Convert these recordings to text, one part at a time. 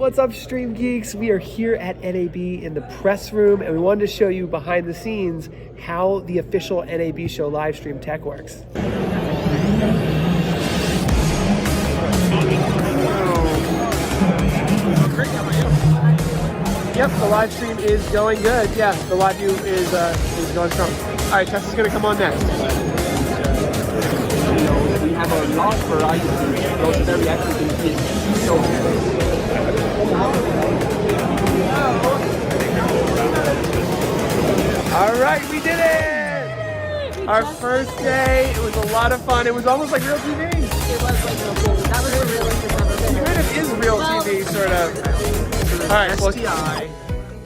What's up, Stream Geeks? We are here at NAB in the press room, and we wanted to show you behind the scenes how the official NAB Show live stream tech works. Great, how about you? Yep, the live stream is going good. Yeah, the LiveU is going strong. All right, Tessa's gonna come on next. We have a large variety of those very active in show. All right, we did it! Our first day, it was a lot of fun. It was almost like real TV. It was like real TV. That was the realest it's ever been. It kind of is real TV, sort of. All right, well, STI,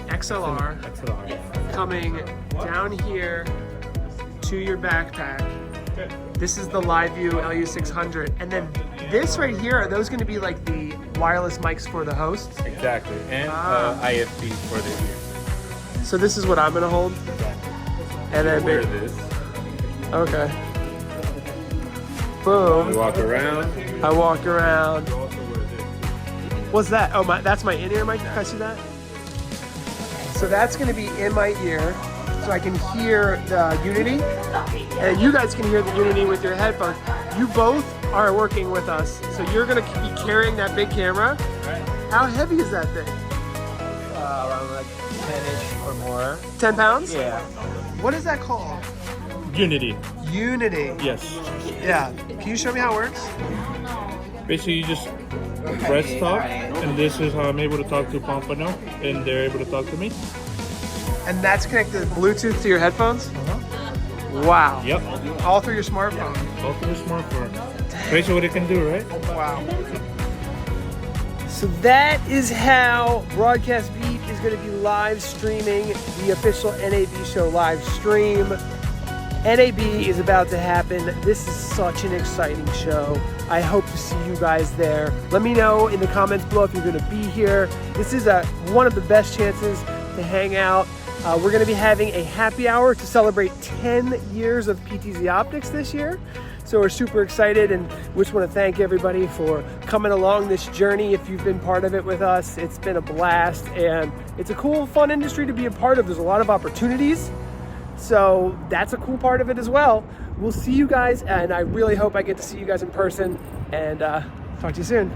XLR, coming down here to your backpack. This is the LiveU LU600, and then this right here, are those going to be like the wireless mics for the hosts? Exactly, and IFB for the ear. so this is what I'm gonna hold, and then Wear this. okay. Boom. You walk around. I walk around. You also wear this. What's that? Oh, that's my in-ear mic. Can I see that? So that's going to be in my ear, so I can hear the Unity, and you guys can hear the Unity with your headphones. You both are working with us, so you're going to be carrying that big camera. Right. How heavy is that thing? Around like 10-ish or more. 10 pounds? Yeah. What is that called? Unity. Unity. Yes. Yeah. Can you show me how it works? Basically, you just press talk, and this is how I'm able to talk to Pompano, and they're able to talk to me. And that's connected Bluetooth to your headphones? Wow. Yep. All through your smartphone. All through the smartphone. Crazy what it can do, right? Wow. So that is how Broadcast Beat is going to be live streaming the official NAB Show live stream. NAB is about to happen. This is such an exciting show. I hope to see you guys there. Let me know in the comments below if you're going to be here. This is one of the best chances to hang out. We're going to be having a happy hour to celebrate 10 years of PTZ Optics this year. So we're super excited, and we just want to thank everybody for coming along this journey. If you've been part of it with us, it's been a blast, and it's a cool, fun industry to be a part of. There's a lot of opportunities. So that's a cool part of it as well. We'll see you guys, and I really hope I get to see you guys in person, and talk to you soon.